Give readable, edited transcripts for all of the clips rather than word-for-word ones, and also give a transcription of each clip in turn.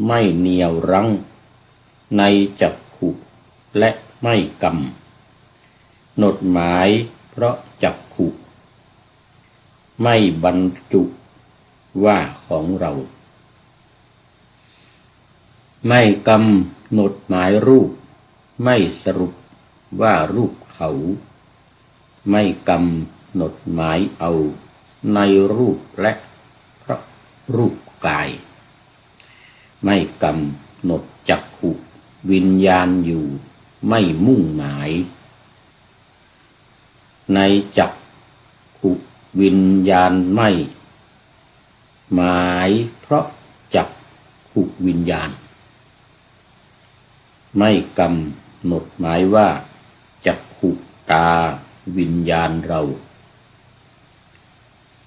ไม่เหนี่ยวรั้งในจักขุและไม่กรรมหนดหมายเพราะจักขุไม่บรรจุว่าของเราไม่กำหนดหมายรูปไม่สรุปว่ารูปเขาไม่กำหนดหมายเอาในรูปและเพราะรูปกายไม่กำหนดจักขุวิญญาณอยู่ไม่มุ่งหมายในจักขุวิญญาณไม่หมายเพราะจักขุวิญญาณไม่กำหนดหมายว่าจักขุตาวิญญาณเรา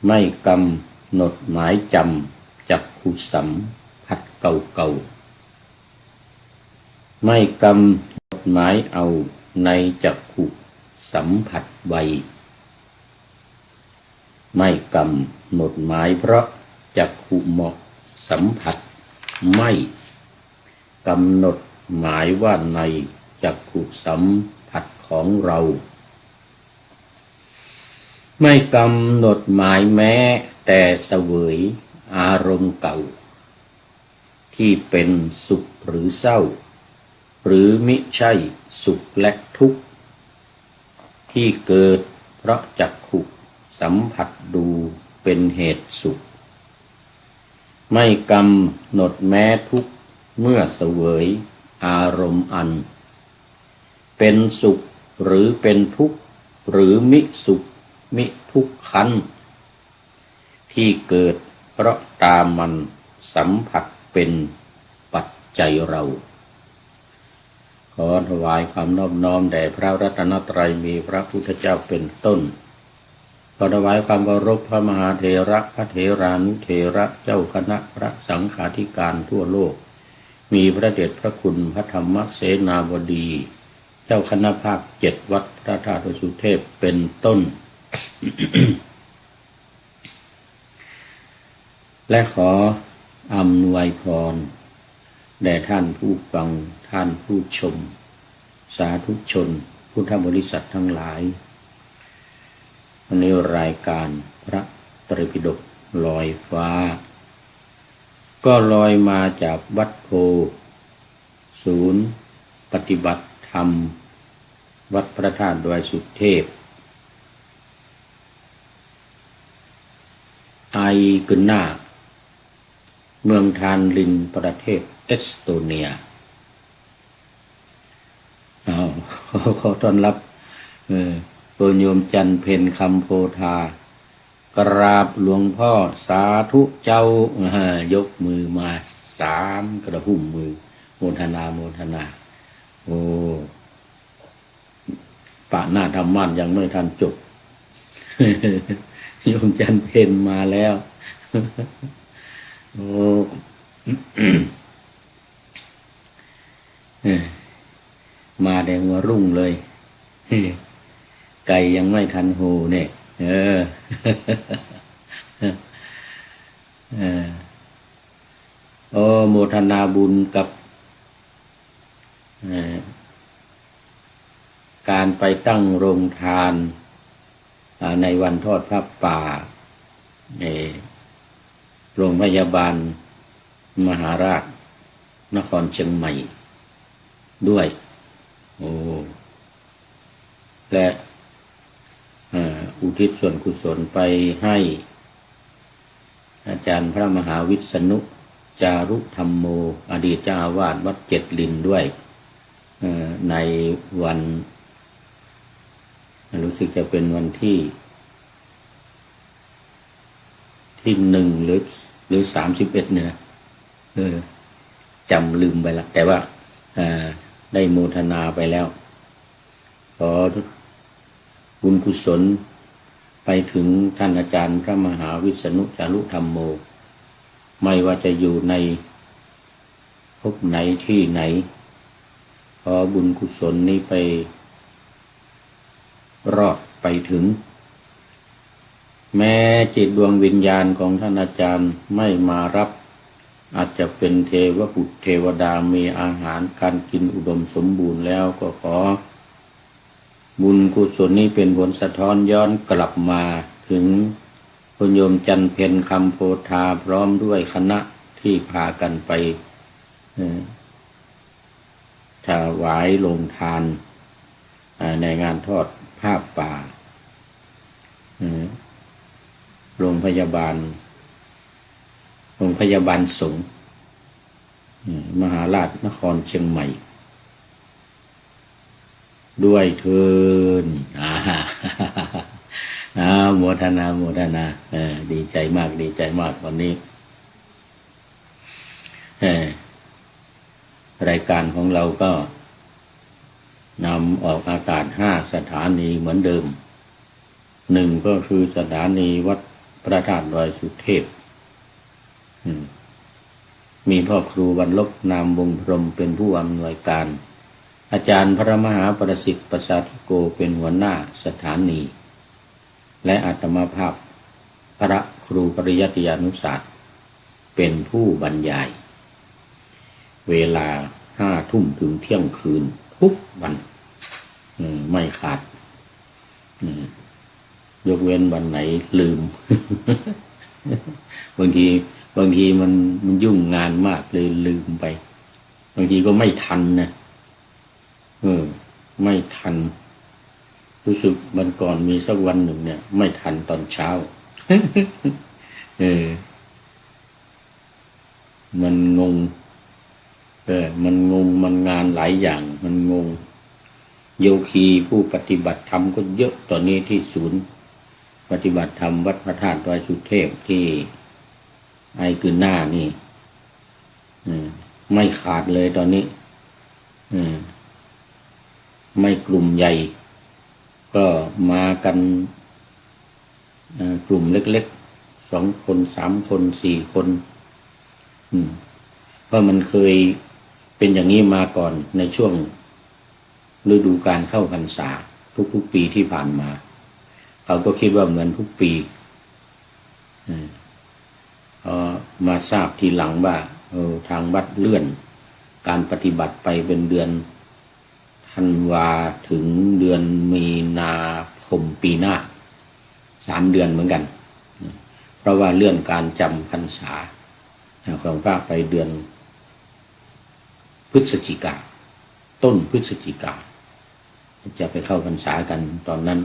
ไม่กำหนดหมายจำจักขุสัมผัสเก่าๆไม่กำหนดหมายเอาในจักขุสัมผัสไวไม่กำหนดหมายเพราะจักขุเหมาะสัมผัสไม่กำหนดหมายว่าในจักขุสัมผัสของเราไม่กำหนดหมายแม้แต่เสวยอารมณ์เก่าที่เป็นสุขหรือเศร้าหรือมิใช่สุขและทุกข์ที่เกิดเพราะจักขุสัมผัสดูเป็นเหตุสุขไม่กำหนดแม้ทุกข์เมื่อเสวยอารมณ์อันเป็นสุขหรือเป็นทุกข์หรือมิสุขมิทุกขันที่เกิดเพราะตามันสัมผัสเป็นปัจจัยเราขอถวายความนอบน้อมแด่พระรัตนตรัยมีพระพุทธเจ้าเป็นต้นขอถวายความเคารพพระมหาเถระพระเถรานุเถระเจ้าคณะพระสังฆาธิการทั่วโลกมีพระเดชพระคุณพระธรรมเสนาบดีเจ้าคณะภาค7วัดพระธาตุสุเทพเป็นต้น และขออำนวยพรแด่ท่านผู้ฟังท่านผู้ชมสาธุชนพุทธบริษัททั้งหลายวันนี้รายการพระไตรปิฎกลอยฟ้าก็ลอยมาจากวัดโพศูนย์ปฏิบัติธรรมวัดพระธาตุดอยสุเทพไอกุนนาเมืองทานลินประเทศเอสโตเนียขอต้อนรับโปรโยมจันเพ็ญคำโพธากราบหลวงพ่อสาธุเจ้ายกมือมา3กระพุ่มมือโมทนาโมทนาโอ้ปะหน้าธรรมะยังไม่ทันจบ โยมจันเพ็ญมาแล้วโอ้ มาแดงว่ารุ่งเลยไก่ยังไม่ทันหูเนี่ยโอ้โมทนาบุญกับการไปตั้งโรงทานในวันทอดพระป่าโรงพยาบาลมหาราชนครเชียงใหม่ด้วยโอ้และอุทิศส่วนกุศลไปให้อาจารย์พระมหาวิษณุจารุธรรมโมอดีตเจ้าอาวาสวัด7ลินด้วยในวันรู้สึกจะเป็นวันที่1หรือ31เนี่ยนะจำลืมไปละแต่ว่าได้โมทนาไปแล้วขอบุญกุศลไปถึงท่านอาจารย์พระมหาวิษณุจารุธรรมโมไม่ว่าจะอยู่ในภพไหนที่ไหนขอบุญกุศลนี้ไปรอดไปถึงแม้จิตดวงวิญญาณของท่านอาจารย์ไม่มารับ อาจจะเป็นเทวบุตรเทวดามีอาหารการกินอุดมสมบูรณ์แล้วก็ขอบุญกุศลนี้เป็นผลสะท้อนย้อนกลับมาถึงคุณโยมจันเพ็ญคำโพธาพร้อมด้วยคณะที่พากันไปถวายโรงทานในงานทอดผ้าป่าโรงพยาบาลสงฆ์มหาราชนครเชียงใหม่ด้วยเทินโมทนาดีใจมากวันนี้รายการของเราก็นำออกอากาศ5 สถานีเหมือนเดิม1ก็คือสถานีวัดพระธาตุดอยสุเทพมีพ่อครูบรรลบนามวงพรหมเป็นผู้อำนวยการอาจารย์พระมหาประสิทธิ์ประสาธิโกเป็นหัวหน้าสถานีและอาตมาภาพพระครูปริยัติยานุศาสตร์เป็นผู้บรรยายเวลา5 ทุ่มถึงเที่ยงคืนทุกวันไม่ขาดยกเว้นวันไหนลืม บางทีมันยุ่งงานมากเลยลืมไปบางทีก็ไม่ทันนะไม่ทันรู้สึกมันก่อนมีสักวันหนึ่งเนี่ยไม่ทันตอนเช้า มันงงมันงานหลายอย่างมันงงโยคีผู้ปฏิบัติธรรมก็เยอะตอนนี้ที่ศูนย์ปฏิบัติธรรมวัดพระธาตุดอยสุเทพที่ไอคือหน้านี่ไม่ขาดเลยตอนนี้ไม่กลุ่มใหญ่ก็มากันกลุ่มเล็กๆ2 คน 3 คน 4 คนเพราะมันเคยเป็นอย่างนี้มาก่อนในช่วงฤดูการเข้าพรรษาทุกปีที่ผ่านมาเราก็คิดว่าเหมือนทุกปีมาทราบทีหลังว่าทางวัดเลื่อนการปฏิบัติไปเป็นเดือนธันวาถึงเดือนมีนาคมปีหน้า3 เดือนเหมือนกันเพราะว่าเลื่อนการจำพรรษาของพระไปเดือนพฤศจิกาต้นพฤศจิกาจะไปเข้าพรรษากันตอนนั้น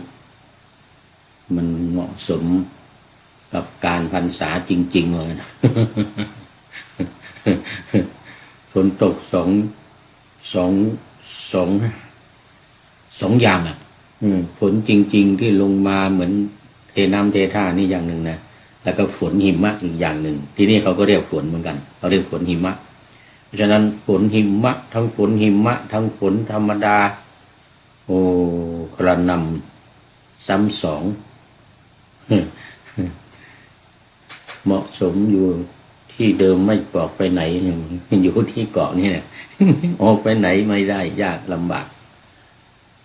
มันเหมาะสมกับการพรรษาจริงๆเลยนะ ฝนตกสองอย่างฝนจริงๆที่ลงมาเหมือนเทน้ำเทท่านี่อย่างหนึ่งนะแล้วก็ฝนหิมะอีกอย่างหนึ่งที่นี่เขาก็เรียกฝนเหมือนกันเขาเรียกฝนหิมะเพราะฉะนั้นฝนหิมะทั้งฝนหิมะทั้งฝนธรรมดากระหน่ำซ้ำ2เหมาะสมอยู่ที่เดิมไม่ออกไปไหนอยู่ที่เกาะนี่แหละ ออกไปไหนไม่ได้ยากลำบาก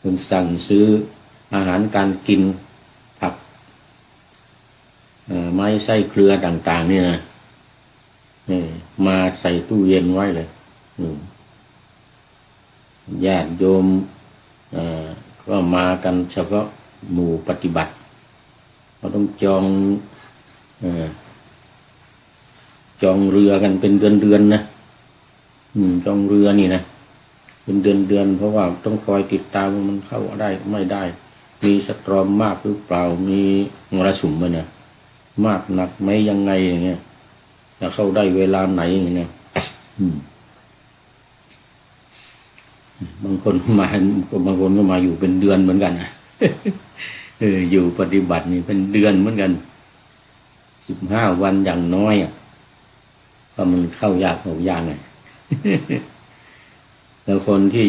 คุณสั่งซื้ออาหารการกินผักไม้ไส้เครือต่างๆนี่นะมาใส่ตู้เย็นไว้เลยญาติโยมก็มากันเฉพาะหมู่ปฏิบัติเราต้องจองเรือกันเป็นเดือนนะจองเรือนี่นะเป็นเดือนเพราะว่าต้องคอยติดตามว่ามันเข้าได้ไม่ได้มีสตรอมมากหรือเปล่ามีมรสุมมั้ยเนี่ยมากหนักไหมยังไงอย่างเงี้ยจะเข้าได้เวลาไหนอย่างเงี้ยบางคนก็มาอยู่เป็นเดือนเหมือนกันนะอยู่ปฏิบัตินี่เป็นเดือนเหมือนกัน15 วันอย่างน้อยเพราะมันเข้ายากไง แล้วคนที่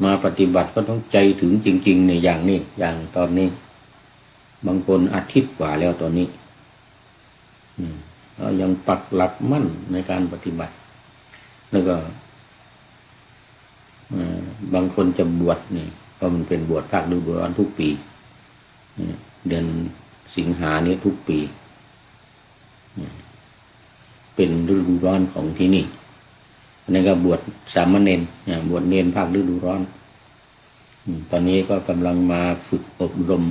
มาปฏิบัติก็ต้องใจถึงจริงๆในอย่างนี้อย่างตอนนี้บางคนอาทิตย์กว่าแล้วตอนนี้ยังปักหลักมั่นในการปฏิบัติแล้วก็บางคนจะบวชนี่เพราะมันเป็นบวชภาคฤดูร้อนทุกปีเดือนสิงหานี้ทุกปี เป็นฤดูร้อนของที่นี่อันนี้ก็บวชสามเณรบวชเนรภาคฤดูร้อนตอนนี้ก็กำลังมาฝึกอบรม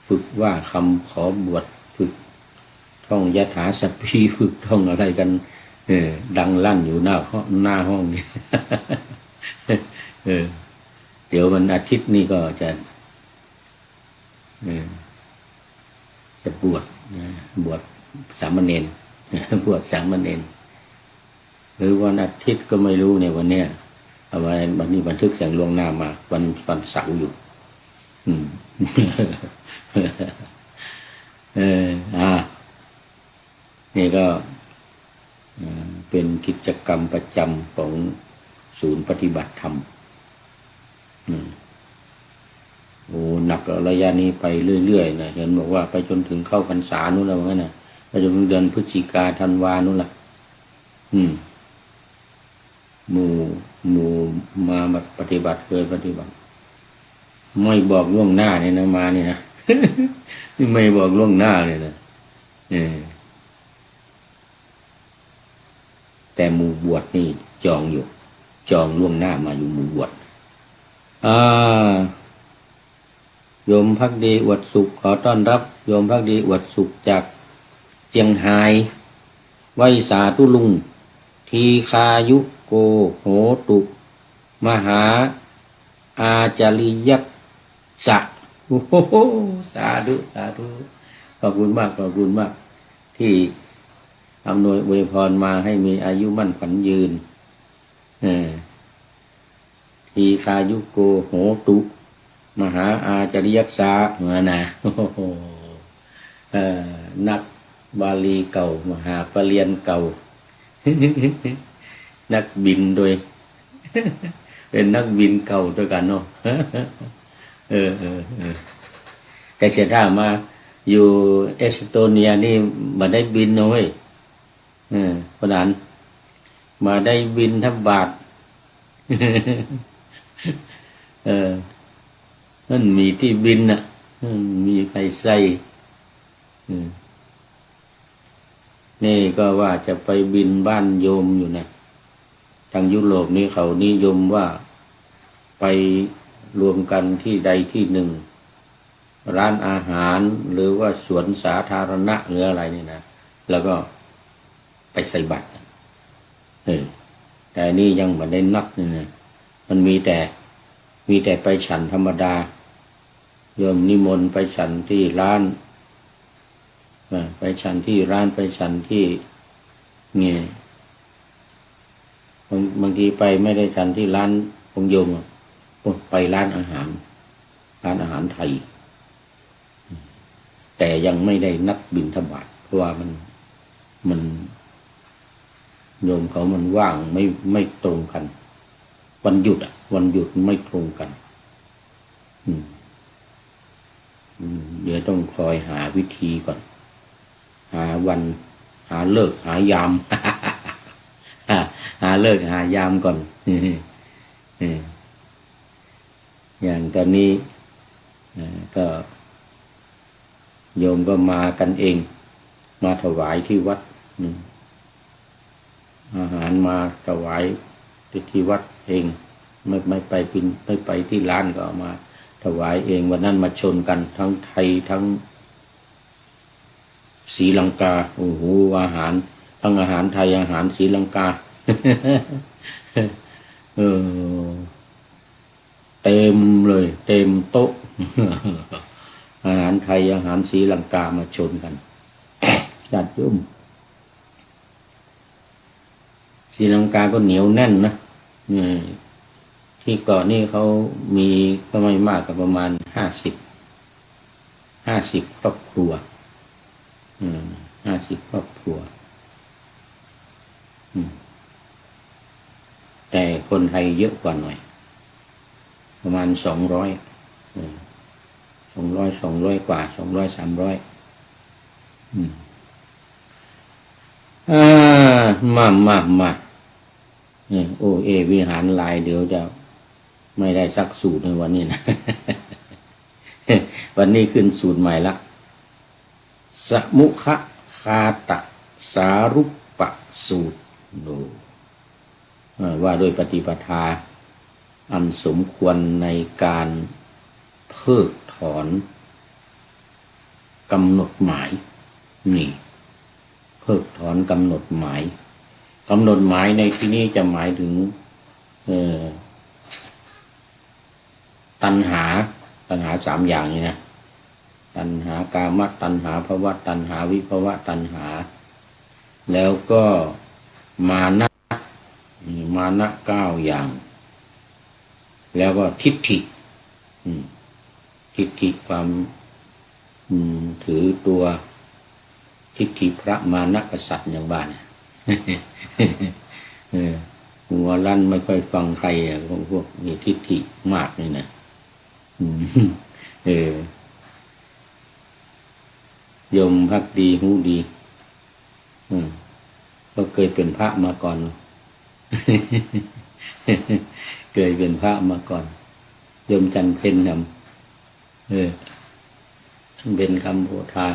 ฝึกว่าคำขอบวชฝึกท่องยถาสัพพีฝึกท่องอะไรกันดังลั่นอยู่หน้าห้องนี่เดี๋ยววันอาทิตย์นี่ก็จะบวชสามเณรบวชสามเณรหรือวันอาทิตย์ก็ไม่รู้เนี่ยวันเนี้ยเอาไว้วันนี้บันทึกเสียงล่วงหน้ามาวันเสาร์อยู่นี่ก็เป็นกิจกรรมประจำของศูนย์ปฏิบัติธรรมโอ้หนักระยะนี้ไปเรื่อยๆนะเห็นบอกว่าไปจนถึงเข้าพรรษานู่นแล้วงั้นนะไปจนถึงเดือนพฤศจิกาธันวานู่นล่ะหมู่มาปฏิบัติเคยปฏิบัติไม่บอกล่วงหน้าเนี่ยนะมาเนี่ยนะ ไม่บอกล่วงหน้าเลยนะแต่หมู่บวชนี่จองล่วงหน้ามาอยู่หมู่บวชโยมภักดีอวดสุขขอต้อนรับโยมภักดีอวดสุขจากเจียงไฮ้ไวสาตุลุงทีคายุโกโหตุมหาอาจาริยักษะโอ้โหสาธุขอบคุณมากที่อำนวยอวยพรมาให้มีอายุมั่นขวัญยืนทีคายุโกโหตุมหาอาจาริยักษะมานะนักบาลีเก่ามหาปรริญญาเก่านักบินโดยเป็นนักบินเก่าด้วยกันเนาะแต่เสียท่ามาอยู่เอสโตเนียนี่มาได้บินน้อยเพราะนั้นมาได้บินทบาทนั่นมีที่บินน่ะมีไฟใส่นี่ก็ว่าจะไปบินบ้านโยมอยู่นะทางยุโรปนี่เขานิยมว่าไปรวมกันที่ใดที่หนึ่งร้านอาหารหรือว่าสวนสาธารณะหรืออะไรนี่นะแล้วก็ไปใส่บาตรแต่นี่ยังไม่ได้นับนี่นะมันมีแต่ไปฉันธรรมดาโยมนิมนต์ไปฉันที่ร้านไปฉันที่ร้านไปฉันที่เงี้ยบางทีไปไม่ได้ฉันที่ร้านของโยมไปร้านอาหารไทยแต่ยังไม่ได้นับบิณฑบาตเพราะว่ามันโยมเขามันว่างไม่ตรงกันวันหยุดไม่ตรงกันเดี๋ยวต้องคอยหาวิธีก่อนหาวันหาเลิกหายาม หาเลิกหายามก่อนอย่างตอนนี้ก็โยมก็มากันเองมาถวายที่วัดอาหารมาถวายที่วัดเองไม่ไปที่ร้านก็เอามาถวายเองวันนั้นมาชนกันทั้งไทยทั้งศรีลังกาโอ้โหอาหารทั้งอาหารไทยอาหารศรีลังกา เต็มเลยเต็มโต๊ะ อาหารไทยอาหารศรีลังกามาชนกัน ญาติโยมศรีลังกาก็เหนียวแน่นนะที่เกาะนี่เขามีก็ไม่มากกับประมาณ50ครอบครัว50ครอบครัวแต่คนไทยเยอะกว่าหน่อยประมาณ200กว่า200 300มาโอวิหารลายเดี๋ยวจะไม่ได้สักสูตรในวันนี้นะ วันนี้ขึ้นสูตรใหม่ละสมุขคาตะ สารุปปสูตรดูว่าด้วยปฏิปทาอันสมควรในการเพิกถอนกำหนดหมายนี่เพิกถอนกำหนดหมายกำหนดหมายในที่นี้จะหมายถึงตัณหาสามอย่างนี้นะตัณหากามตัณหาภวตัณหาวิภวตัณหาแล้วก็มานะเก้าอย่าง แล้วก็ทิฏฐิความถือตัวทิฏฐิพระมานะกษัตริย์อย่างบ้านหัวลั่นไม่ค่อยฟังใครพวกมีทิฏฐิมากนี่นะยมภักดีหูดีก็เคยเป็นพระมาก่อนเคยเป็นพระมาก่อนยมจันเพ็ญเป็นคำโพธา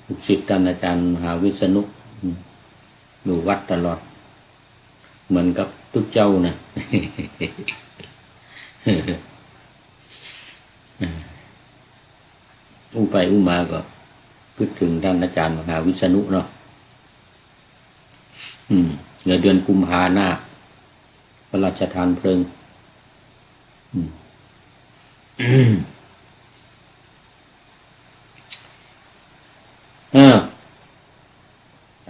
ลูกศิษย์ท่านอาจารย์มหาวิษณุอยู่วัดตลอดเหมือนกับทุกเจ้านะอู้ไปอู้มาก็คิดถึงท่านอาจารย์มหาวิษณุเนาะเดือนกุมภาหน้าพระราชทานเพลิง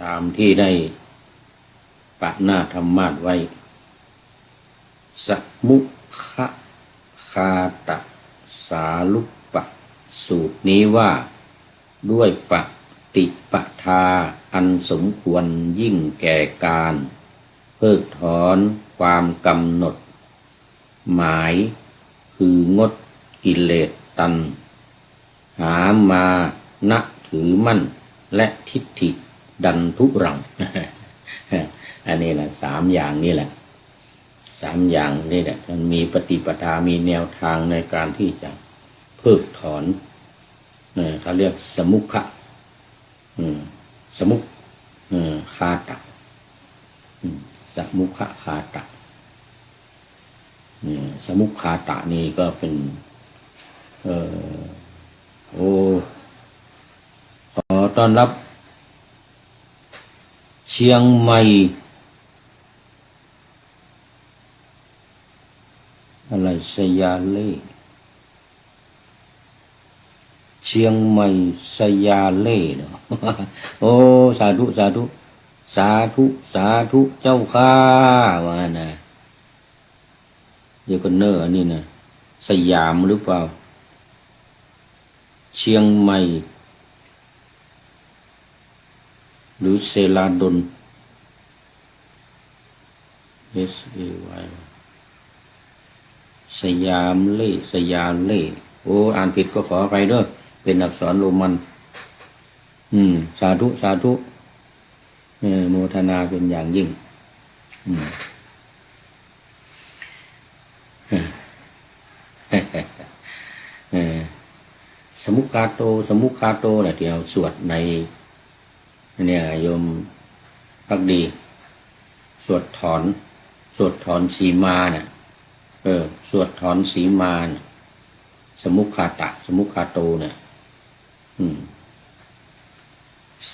ตามที่ได้ปะหน้าธรรมาสไว้สมุขคาตสาลุปะสูตรนี้ว่าด้วยปฏิปทาอันสมควรยิ่งแก่การเพิกถอนความกำหนดหมายคืองดกิเลสตัณหามานะถือมั่นและทิฏฐิดันทุรัง อันนี้แหละสามอย่างนี่แหละสามอย่างนี่แหละมันมีปฏิปทามีแนวทางในการที่จะเพิกถอนเขาเรียกสมุขะสมุขคาตะสมุขคาตะสมุขคาตะนี่ก็เป็นขอต้อนรับเชียงใหม่อะไรสยาเล่เชียงใหม่สยาเล่เนาะโอ้สาธุสาธุสาธุสาธุเจ้าข้าว่านะเดี๋ยวก็เนออันนี้นะสยามหรือเปล่าเชียงใหม่หรือเซลาดน SAY สยามเล่สยามเล่โอ้อ่านผิดก็ขออภัยเด้อเป็นอักษรโรมันสาธุสาธุโมทนาเป็นอย่างยิ่งสมุคาโตแหละที่เราสวดในเนี่ยโยมภักดีสวดถอนสีมาเนี่ยสวดถอนสีมาเนี่ยสมุคาโตเนี่ย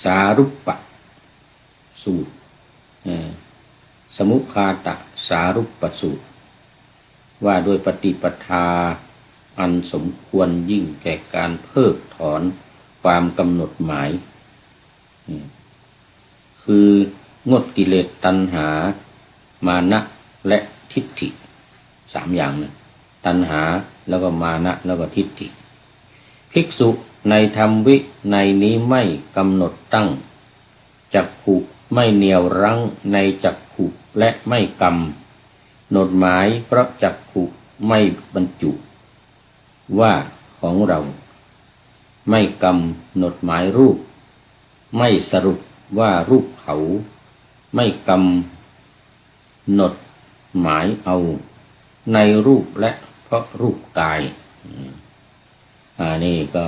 สารุปปะสูตรสมุคาตะสารุปปสูตรว่าด้วยปฏิปทาอันสมควรยิ่งแก่การเพิกถอนความกำหนดหมายคืองดกิเลสตัณหามานะและทิฏฐิสามอย่างนะตัณหาแล้วก็มานะแล้วก็ทิฏฐิภิกษุในธรรมวิในนี้ไม่กำหนดตั้งจักขุไม่เหนี่ยวรั้งในจักขุและไม่กำหนดหมายเพราะจักขุไม่บรรจุว่าของเราไม่กำหนดหมายรูปไม่สรุปว่ารูปเขาไม่กำหนดหมายเอาในรูปและเพราะรูปกายนี่ก็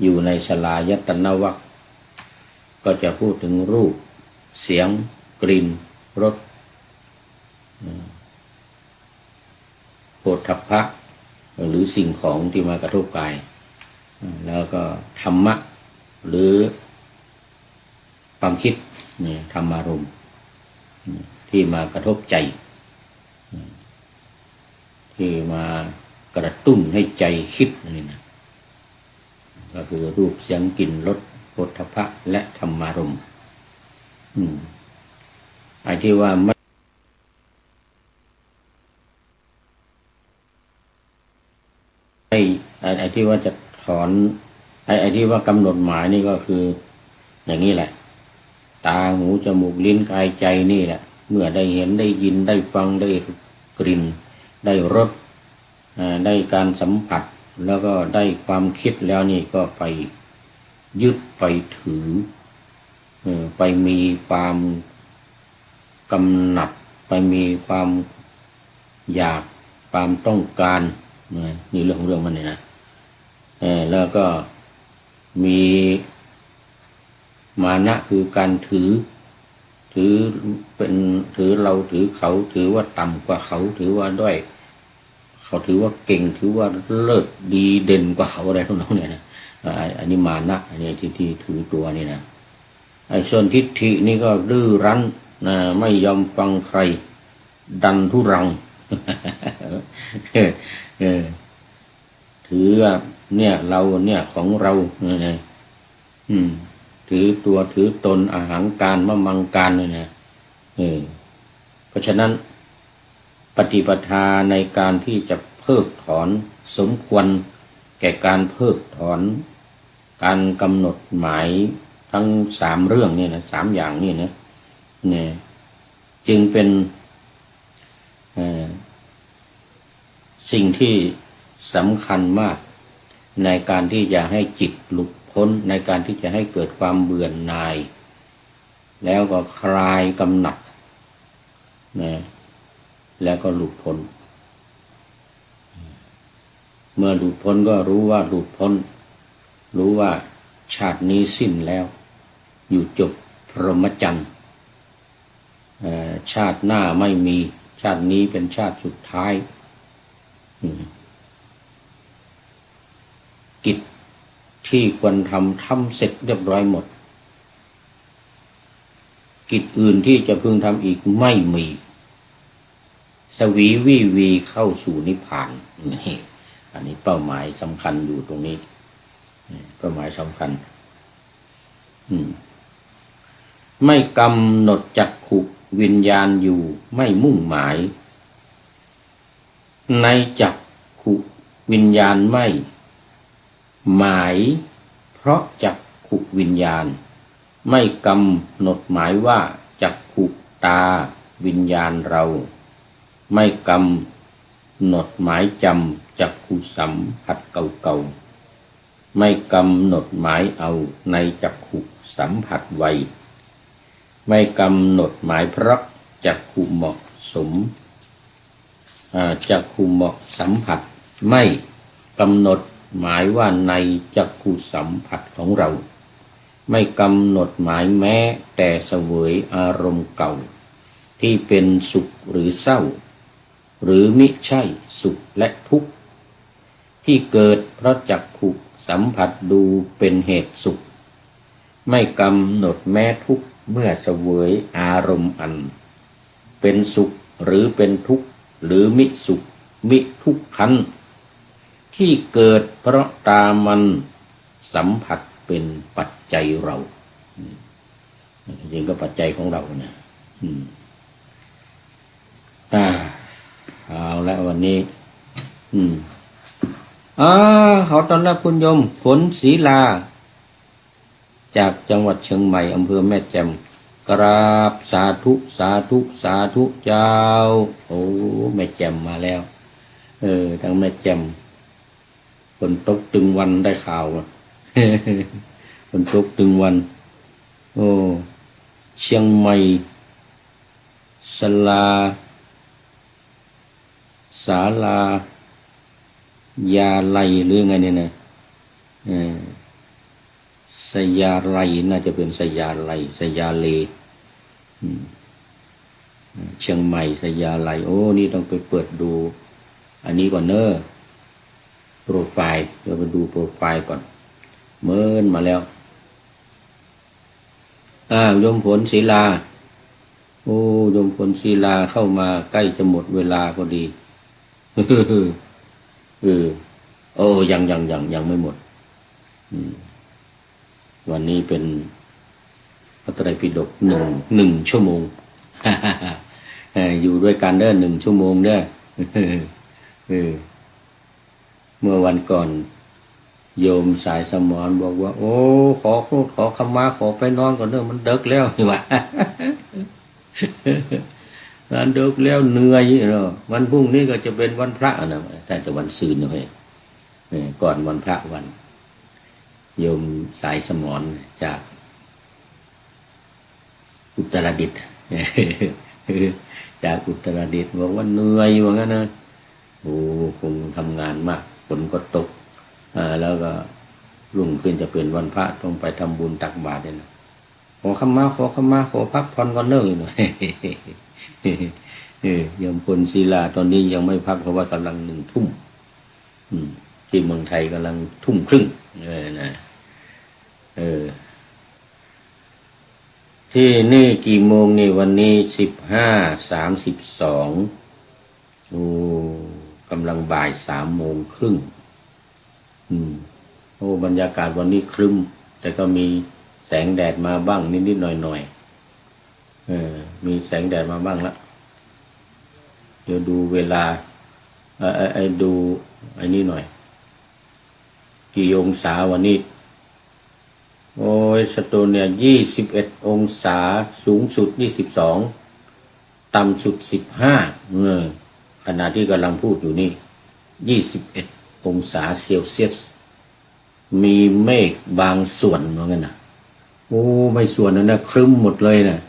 อยู่ในสลายตนะวรรค ก็จะพูดถึงรูปเสียงกลิ่นรสโผฏฐัพพะหรือสิ่งของที่มากระทบกายแล้วก็ธรรมะหรือความคิดธรรมารมณ์ที่มากระทบใจที่มากระตุ้นให้ใจคิดนี่นะก็คือรูปเสียงกลิ่นรสโผฏฐัพพะและธรรมารมณ์ไอ้ที่ว่าไอ้ที่ว่าจะถอนไอ้ที่ว่ากำหนดหมายนี่ก็คืออย่างนี้แหละตาหูจมูกลิ้นกายใจนี่แหละเมื่อได้เห็นได้ยินได้ฟังได้กลิ่นได้รสได้การสัมผัสแล้วก็ได้ความคิดแล้วนี่ก็ไปยึดไปถือไปมีความกำหนัดไปมีความอยากความต้องการนี่เรื่องมันเนี่ยนะแล้วก็มีมานะคือการถือเป็นถือเราถือเขาถือว่าต่ำกว่าเขาถือว่าด้อยเขาถือว่าเก่งถือว่าเลิศดีเด่นกว่าเขาอะไรทั้งนั้นเนี่ยนะอันนี้มานะอันนี้ที่ถือตัวนี่นะไอ้ส่วนทิฏฐินี่ก็ดื้อรั้นไม่ยอมฟังใครดันทุรัง ถือว่าเนี่ยเราเนี่ยของเราเนี่ยถือตัวถือตนอาหังการมะมังการเลยนะเพราะฉะนั้นปฏิปทาในการที่จะเพิกถอนสมควรแก่การเพิกถอนการกำหนดหมายทั้ง3เรื่องนี่นะ3อย่างนี่นะเนี่ยจึงเป็นสิ่งที่สำคัญมากในการที่จะให้จิตหลุดพ้นในการที่จะให้เกิดความเบื่อหน่ายแล้วก็คลายกำหนัดนะแล้วก็หลุดพ้นเมื่อหลุดพ้นก็รู้ว่าหลุดพ้นรู้ว่าชาตินี้สิ้นแล้วอยู่จบพรหมจรรย์ชาติหน้าไม่มีชาตินี้เป็นชาติสุดท้ายกิจที่ควรทำเสร็จเรียบร้อยหมดกิจอื่นที่จะพึงทำอีกไม่มีสวีวิวีเข้าสู่นิพพานนี่อันนี้เป้าหมายสำคัญอยู่ตรงนี้เป้าหมายสำคัญไม่กำหนดจักขุวิญญาณอยู่ไม่มุ่งหมายในจักขุวิญญาณไม่หมายเพราะจักขุวิญญาณไม่กำหนดหมายว่าจักขุตาวิญญาณเราไม่กำหนดหมายจำจักขุสัมผัสเก่าๆไม่กำหนดหมายเอาในจักขุสัมผัสไวไม่กำหนดหมายเพราะจักขุเหมาะสมจักขุเหมาะสัมผัสไม่กำหนดหมายว่าในจักขุสัมผัสของเราไม่กำหนดหมายแม้แต่เสวยอารมณ์เก่าที่เป็นสุขหรือเศร้าหรือมิใช่สุขและทุกข์ที่เกิดเพราะจักขุสัมผัสดูเป็นเหตุสุขไม่กำหนดแม้ทุกข์เมื่อเสวยอารมณ์อันเป็นสุขหรือเป็นทุกข์หรือมิสุขมิทุกขันที่เกิดเพราะตามันสัมผัสเป็นปัจจัยเราจริงก็ปัจจัยของเรานะเอาละวันนี้ขอต้อนรับคุณโยมฝนศรีลาจากจังหวัดเชียงใหม่อำเภอแม่แจ่มกราบสาธุสาธุสาธุเจ้าโอ้แม่แจ่มมาแล้วทางแม่แจ่มฝนตกตึงวันได้ข่าวฝนตกตึงวันโอ้เชียงใหม่ศาลายาไลหรือไงเนี่ยนะศ สยาไลน่าจะเป็นสยาไลสยาเลเชียงใหม่สยาไลโอ้นี่ต้องไปเปิดดูอันนี้ก่อนเนอะโปรไฟล์เดี๋ยวไปดูโปรไฟล์ก่อนเมินมาแล้วโยมผลศิลาโอ้โยมผลศิลาเข้ามาใกล้จะหมดเวลาพอดีโอ้ยังไม่หมดวันนี้เป็นพระไตรปิฎกหนึ่งชั่วโมงอยู่ด้วยกันเด้อ1 ชั่วโมงเด้อเมื่อวันก่อนโยมสายสมรบอกว่าโอ้ขอขมาขอไปนอนก่อนเด้อมันดึกแล้วนี่วะมันดึกแล้วเหนื่อยเนาะวันพรุ่งนี้ก็จะเป็นวันพระนะแต่จะวันศีลนะเฮ้ยก่อนวันพระวันโยมสายสมรจากอุตรดิตถ์จากอุตรดิตถ์บอกว่าเหนื่อยว่างั้นนะโอ้คงทำงานมากฝนก็ตกแล้วก็รุ่งขึ้นจะเป็นวันพระต้องไปทำบุญตักบาตรเนี่ยนะขอขมาขอพักผ่อนก่อนเนอะหน่อยโยมพลศิลาตอนนี้ยังไม่พักเพราะว่ากำลัง1 ทุ่มที่เมืองไทยกำลัง 1:30นะที่นี่กี่โมงนี่วันนี้15:32โอ้กำลังบ่าย3:30โอ้บรรยากาศวันนี้ครึ้มแต่ก็มีแสงแดดมาบ้างนิดหน่อยมีแสงแดดมาบ้างละเดี๋ยวดูเวลาดูไอ้นี่หน่อยกี่องศาวันนี้โอ้ยสตูลเนี่ย21 องศาสูงสุด22ต่ำสุด15ขณะที่กำลังพูดอยู่นี่21 องศาเซลเซียสมีเมฆบางส่วนเหมือนกันนะโอ้ไม่ส่วนนะครึ้มหมดเลยนะ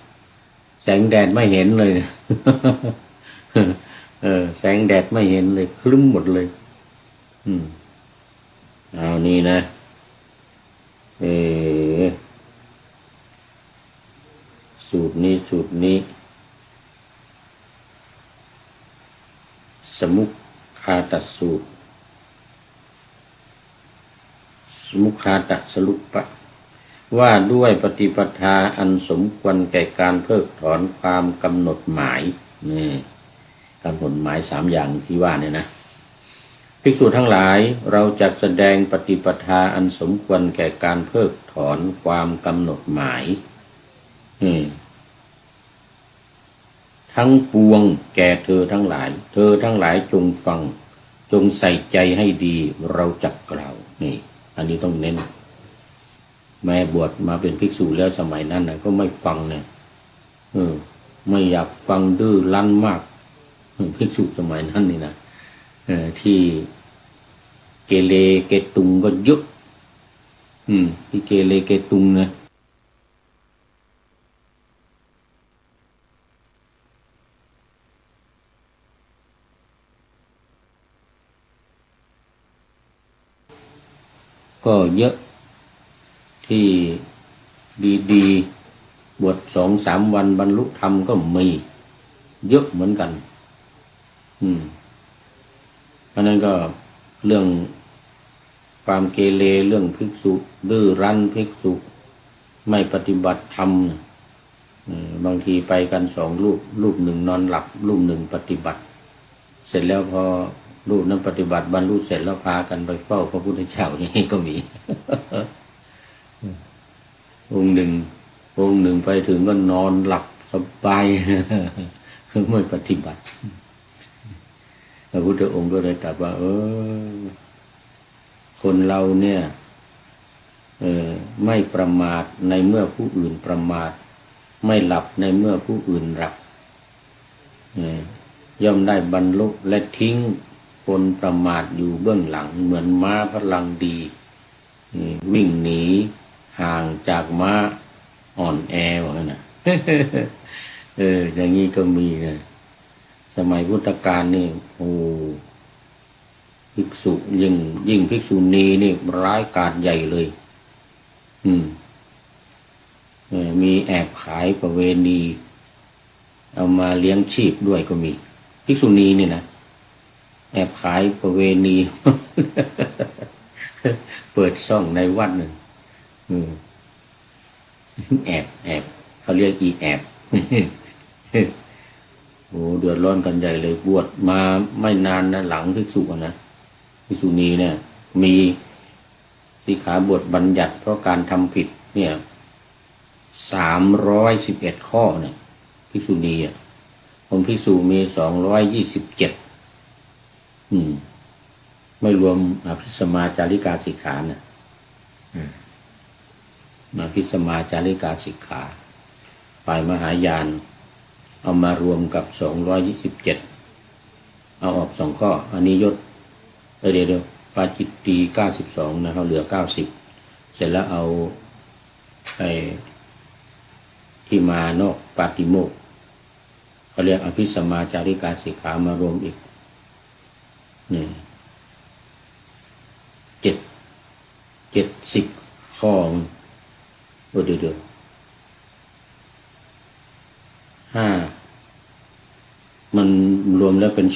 แสงแดดไม่เห็นเลยนะแสงแดดไม่เห็นเลยครึ้มหมดเลยเอานี่นะสูตรนี้สมุขคาตสูตรสมุขคาตสรุปปะว่าด้วยปฏิปทาอันสมควรแก่การเพิกถอนความกำหนดหมายนี่กำหนดหมาย3 อย่างที่ว่าเนี่ยนะภิกษุทั้งหลายเราจะแสดงปฏิปทาอันสมควรแก่การเพิกถอนความกำหนดหมายทั้งปวงแก่เธอทั้งหลายจงฟังจงใส่ใจให้ดีเราจักกล่าวนี่อันนี้ต้องเน้นแม่บวชมาเป็นภิกษุแล้วสมัยนั้นนะก็ไม่ฟังเนี่ยไม่อยากฟังดื้อรั้นมากภิกษุสมัยนั้นนี่นะที่เกเรเกตุงก็เยอะที่เกเรเกตุงนะก็เยอะที่ดีๆบวช2-3 วันบรรลุธรรมก็มีเยอะเหมือนกันเพราะนั้นก็เรื่องความเกเรเรื่องภิกษุดื้อรั้นภิกษุไม่ปฏิบัติธรรมบางทีไปกัน2 รูปหนึ่งนอนหลับรูปหนึ่งปฏิบัติเสร็จแล้วพอรูปนั้นปฏิบัติบรรลุเสร็จแล้วพากันไปเฝ้าพระพุทธเจ้าอย่างนี้ก็มี องค์หนึ่งไปถึงก็นอนหลับสบาย ไม่ปฏิบัติพระพุทธองค์ก็เลยตรัสว่าคนเราเนี่ยไม่ประมาทในเมื่อผู้อื่นประมาทไม่หลับในเมื่อผู้อื่นหลับย่อมได้บรรลุและทิ้งคนประมาทอยู่เบื้องหลังเหมือนม้าพลังดีวิ่งหนีห่างจากม้าอ่อนแอว่างั้นนะ อย่างนี้ก็มีนะสมัยพุทธกาลนี่โอ้ภิกษุยิ่งภิกษุณีนี่ร้ายกาจใหญ่เลย มีแอบขายประเวณีเอามาเลี้ยงชีพด้วยก็มีภิกษุณีนี่นะแอบขายประเวณี เปิดช่องในวัดหนึ่งแอบเขาเรียกอีแอบ โอ้เดือดร้อนกันใหญ่เลยบวชมาไม่นานนะหลังภิกษุนะภิกษุณีเนี่ยมีสิกขาบทบัญญัติเพราะการทำผิดเนี่ย311 ข้อเนี่ยภิกษุณีของภิกษุมี227ไม่รวมอภิสมาจาริกาสิกขาเนี่ยอภิสมาจาริกาสิกขาฝ่ายมหายานเอามารวมกับ227เอาออก2 ข้ออันนี้ยศเดี๋ยวปาจิตตี92นะเขาเหลือ90เสร็จแล้วเอาที่มานอกปาติโมกข์เขาเรียกอภิสมาจาริกาสิกขามารวมอีกนี่70 ข้อเดี๋ยวมันรวมแล้วเป็น250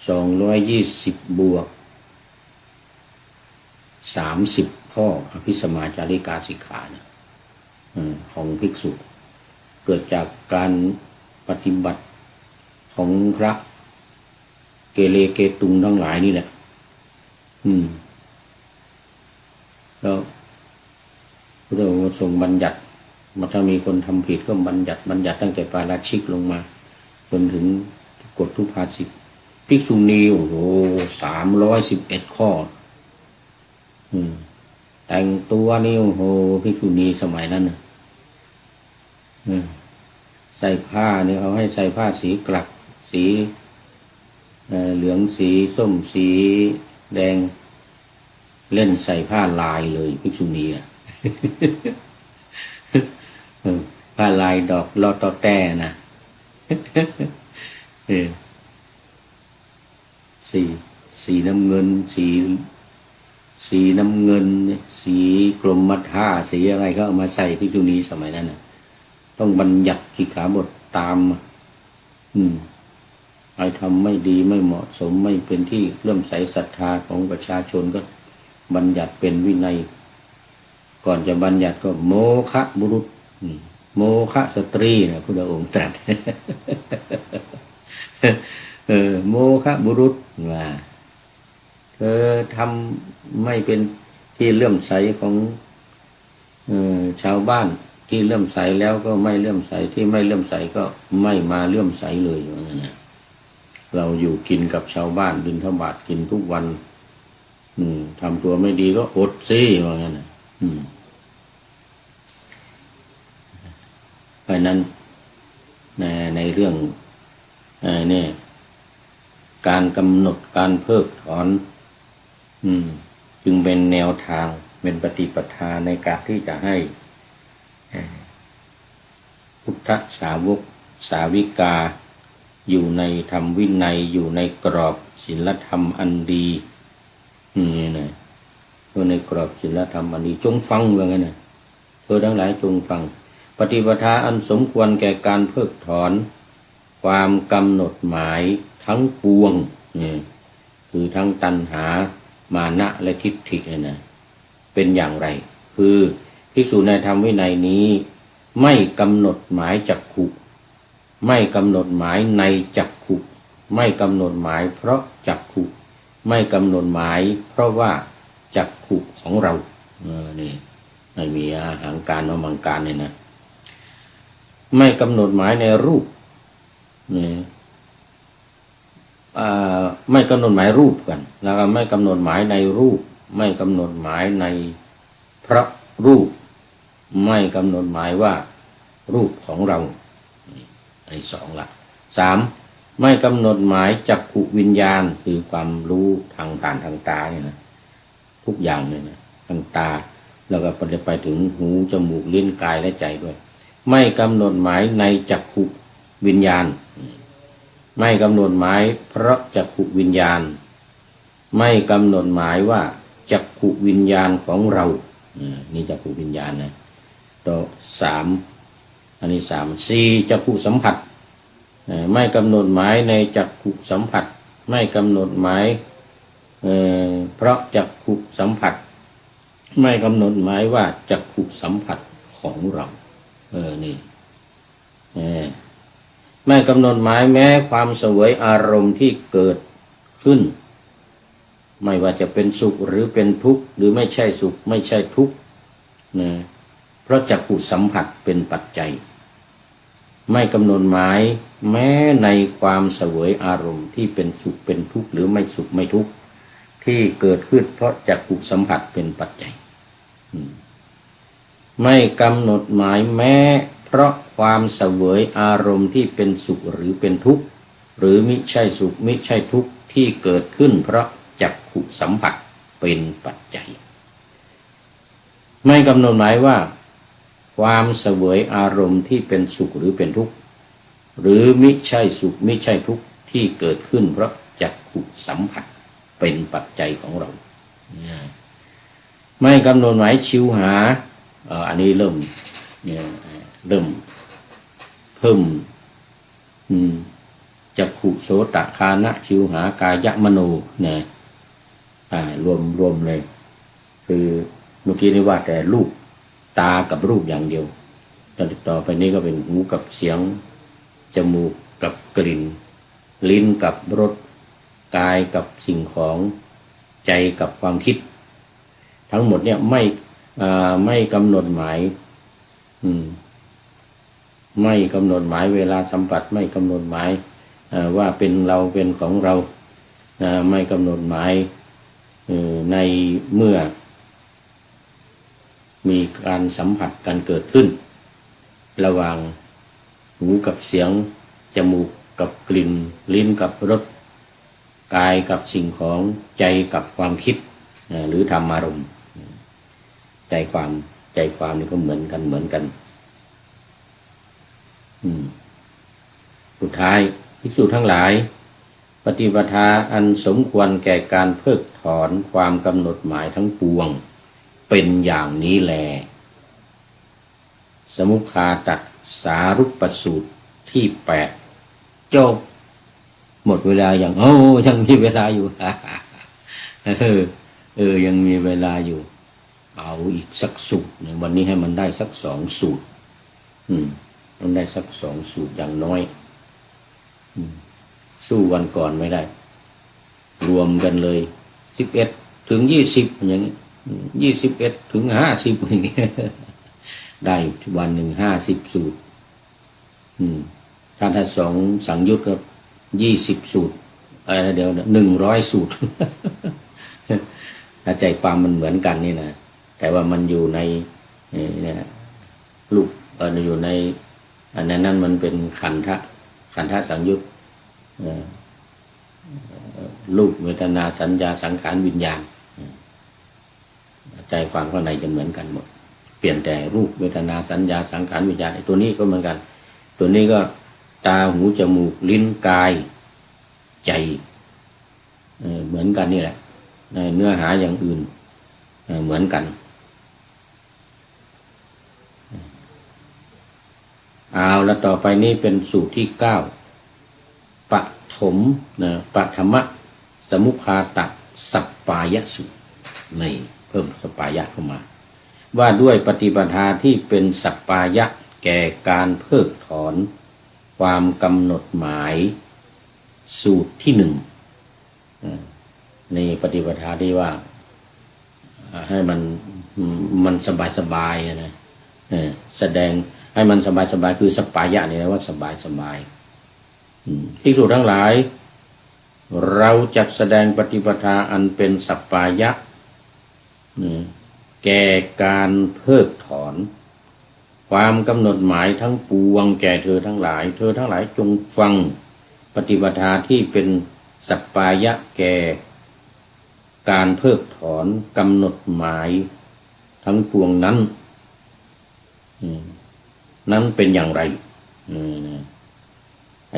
220 บวก30 ข้ออภิสมาจาริกาสิกขาเนี่ยของภิกษุเกิดจากการปฏิบัติของพระเกเรเกตุงทั้งหลายนี่แหละแล้วพระองค์ทรงบัญญัติมาถ้ามีคนทำผิดก็บัญญัติตั้งแต่ปาราชิกลงมาจนถึงกฎทุพภาสิตภิกษุณีโอ้โห311 ข้อแต่งตัวนี่โอ้โหภิกษุณีสมัยนั้นนะใส่ผ้าเนี่ยเขาให้ใส่ผ้าสีกลักสีเหลืองสีส้มสีแดงเล่นใส่ผ้าลายเลยภิกษุณีผ้าลายดอกลอตอแต้นะสีน้ำเงินสีน้ำเงินสีกรมท่าสีอะไรก็เอามาใส่ภิกษุณีสมัยนั้นนะต้องบัญญัติสิกขาบทตามไอ้ทำไม่ดีไม่เหมาะสมไม่เป็นที่เลื่อมใสศรัทธาของประชาชนก็บัญญัติเป็นวินัยก่อนจะบัญญัติก็โมฆะบุรุษโมฆะสตรีนะพระองค์ตรัส โมฆะบุรุษว่าเธอทำไม่เป็นที่เลื่อมใสของชาวบ้านที่เลื่อมใสแล้วก็ไม่เลื่อมใสที่ไม่เลื่อมใสก็ไม่มาเลื่อมใสเลยว่างั้นนะเราอยู่กินกับชาวบ้านบิณฑบาตกินทุกวันทำตัวไม่ดีก็อดซิว่างั้นนะเพราะนั้นในเรื่องนี่การกำหนดการเพิกถอนจึงเป็นแนวทางเป็นปฏิปทาในการที่จะให้พุทธสาวกสาวิกาอยู่ในธรรมวินัยอยู่ในกรอบศีลธรรมอันดีนี่นะอยู่ในกรอบศีลธรรมอันดีจงฟังว่างั้นนะเธอทั้งหลายจงฟังปฏิปทาอันสมควรแก่การเพิกถอนความกำหนดหมายทั้งปวงนี่คือทั้งตัณหามานะและทิฏฐิเนี่ยนะเป็นอย่างไรคือภิกษุในธรรมวินัยนี้ไม่กำหนดหมายจักขุไม่กำหนดหมายในจักขุไม่กำหนดหมายเพราะจักขุไม่กำหนดหมายเพราะว่าจักขุของเรานี่ไม่มีอาหารการมังการเนี่ยนะไม่กำหนดหมายในรูปนี่ไม่กำหนดหมายรูปกันแล้วก็ไม่กำหนดหมายในรูปไม่กำหนดหมายในพระรูปไม่กำหนดหมายว่ารูปของเราใน2 ละ 3ไม่กำหนดหมายจักขุวิญญาณคือความรู้ทางผ่านทางตาเนี่ยนะทุกอย่างเนี่ยนะทางตาแล้วก็ไปถึงหูจมูกลิ้นกายและใจด้วยไม่กำหนดหมายในจักขุวิญญาณไม่กำหนดหมายเพราะจักขุวิญญาณไม่กำหนดหมายว่าจักขุวิญญาณของเรา นี่จักขุวิญญาณนะต่อสามอันนี้สามสี่จักขุสัมผัสไม่กำหนดหมายในจักขุสัมผัสไม่กำหนดหมายเพราะจักขุสัมผัสไม่กำหนดหมายว่าจักขุสัมผัสของเรานี่ไม่กำหนดหมายแม้ความเสวยอารมณ์ที่เกิดขึ้นไม่ว่าจะเป็นสุขหรือเป็นทุกข์หรือไม่ใช่สุขไม่ใช่ทุกข์นะเพราะจักขุสัมผัสเป็นปัจจัยไม่กำหนดหมายแม้ในความเสวยอารมณ์ที่เป็นสุขเป็นทุกข์หรือไม่สุขไม่ทุกข์ที่เกิดขึ้นเพราะจักขุสัมผัสเป็นปัจจัยไม่กำหนดหมายแม้เพราะความเสวยอารมณ์ที่เป็นสุขหรือเป็นทุกข์หรือมิใช่สุขมิใช่ทุกข์ที่เกิดขึ้นเพราะจักขุสัมผัสเป็นปัจจัยไม่กำหนดหมายว่าความเสวยอารมณ์ที่เป็นสุขหรือเป็นทุกข์หรือมิใช่สุขมิใช่ทุกข์ที่เกิดขึ้นเพราะจักขุสัมผัสเป็นปัจจัยของเราไม่กำหนดหมายชิวหาอันนี้เริ่มเพิ่มจักขุโสตคานะชิวหากายมโนเนี่ยรวมเลยคือเมื่อกี้นี่ว่าแต่รูปตากับรูปอย่างเดียวต่อไปนี้ก็เป็นหูกับเสียงจมูกกับกลิ่นลิ้นกับรสกายกับสิ่งของใจกับความคิดทั้งหมดเนี่ยไม่กำหนดหมายไม่กำหนดหมายเวลาสัมผัสไม่กำหนดหมายว่าเป็นเราเป็นของเราไม่กำหนดหมายในเมื่อมีการสัมผัสกันเกิดขึ้นระหว่างหูกับเสียงจมูกกับกลิ่นลิ้นกับรสกายกับสิ่งของใจกับความคิดหรือธรรมารมณ์ใจความนี่ก็เหมือนกันสุดท้ายภิกษุทั้งหลายปฏิปทาอันสมควรแก่การเพิกถอนความกำหนดหมายทั้งปวงเป็นอย่างนี้แลสมุคาตสารุปสูตรที่8จบหมดเวลาอย่างยังมีเวลาอยู่ ยังมีเวลาอยู่เอาอีกสักสูตรวันนี้ให้มันได้สัก2 สูตรมันได้สัก2 สูตรอย่างน้อยสู้วันก่อนไม่ได้รวมกันเลย11 ถึง 20อย่างนี้21 ถึง 50อย่างนี้ได้วันหนึ่ง50 สูตรถ้า2 สังยุตก็20 สูตรอะไรเดี๋ยว100 สูตรถ้าใจความมันเหมือนกันนี่นะแต่ว่ามันอยู่ในรูปอยู่ในอันนั้นมันเป็นขันธสังยุตรูปเวทนาสัญญาสังขารวิญญาณใจความข้างในจะเหมือนกันหมดเปลี่ยนแต่รูปเวทนาสัญญาสังขารวิญญาณตัวนี้ก็เหมือนกันตัวนี้ก็ตาหูจมูกลิ้นกายใจเหมือนกันนี่แหละเนื้อหาอย่างอื่นเหมือนกันเอาแล้วต่อไปนี้เป็นสูตรที่9ปฐมปฐมสมุคาตสัปปายสูตรนี่เพิ่มสัปปายะเข้ามาว่าด้วยปฏิปทาที่เป็นสัปปายะแก่การเพิกถอนความกำหนดหมายสูตรที่1ในปฏิปทาที่ว่าให้มันสบายนะแสดงให้มันสบายคือสัปปายะนี่นะว่าสบายภิกษุทั้งหลายเราจักแสดงปฏิปทาอันเป็นสัปปายะแก่การเพิกถอนความกำหนดหมายทั้งปวงแก่เธอทั้งหลายจงฟังปฏิปทาที่เป็นสัปปายะแก่การเพิกถอนกำหนดหมายทั้งปวงนั้นเป็นอย่างไร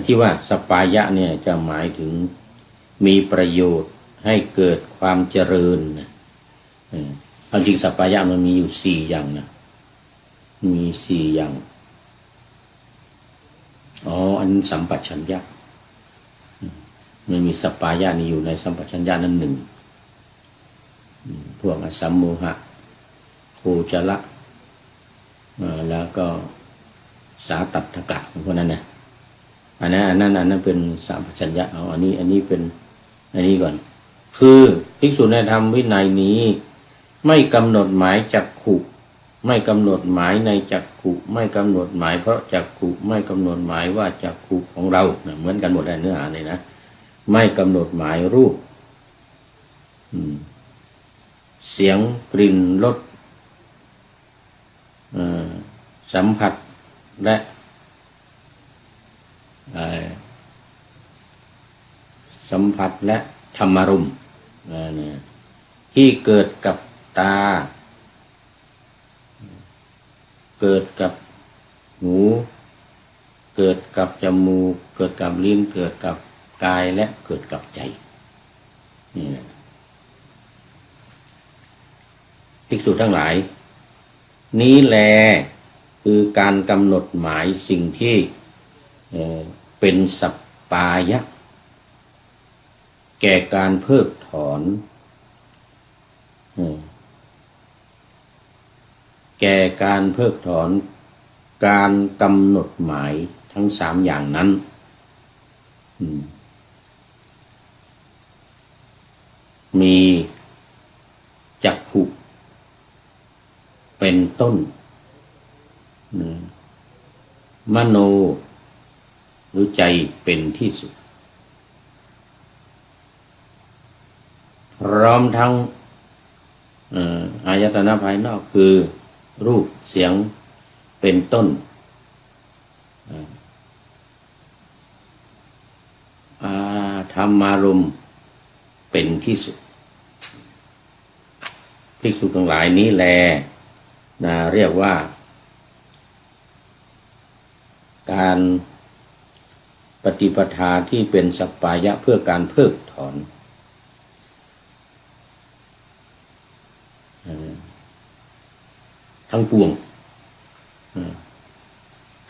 ที่ว่าสัปปายะเนี่ยจะหมายถึงมีประโยชน์ให้เกิดความเจริญ ความจริงสัปปายะมันมีอยู่สี่อย่างนะมีสี่อย่างอันสัมปชัญญะมันมีสัปปายะนี่อยู่ในสัมปชัญญะนั้นหนึ่งพวกอสัมโมหะโคจระแล้วก็สาตัตถกะพวกนั้นนะอันนั้นเป็นสัมปชัญญะอันนี้เป็นอันนี้ก่อนคือภิกษุในธรรมวินัยนี้ไม่กำหนดหมายจักขุไม่กำหนดหมายในจักขุไม่กำหนดหมายเพราะจักขุไม่กำหนดหมายว่าจักขุของเราเหมือนกันหมดเลยเนื้อหาเลยนะไม่กำหนดหมายรูปเสียงกลิ่นรสสัมผัสและสัมผัสและธรรมารมณ์ที่เกิดกับตาเกิดกับหูเกิดกับจมูกเกิดกับลิ้นเกิดกับกายและเกิดกับใจนี่นะภิกษุทั้งหลายนี้แลคือการกำหนดหมายสิ่งที่เป็นสัปปายะแก่การเพิกถอนแก่การเพิกถอนการกำหนดหมายทั้งสามอย่างนั้นมีจักขุเป็นต้นมโนหรือใจเป็นที่สุดพร้อมทั้งอายตนะภายนอกคือรูปเสียงเป็นต้นธรรมารมณ์เป็นที่สุดภิกษุทั้งหลายนี้แลเรียกว่าการปฏิปทาที่เป็นสัปปายะเพื่อการเพิกถอนทั้งปวง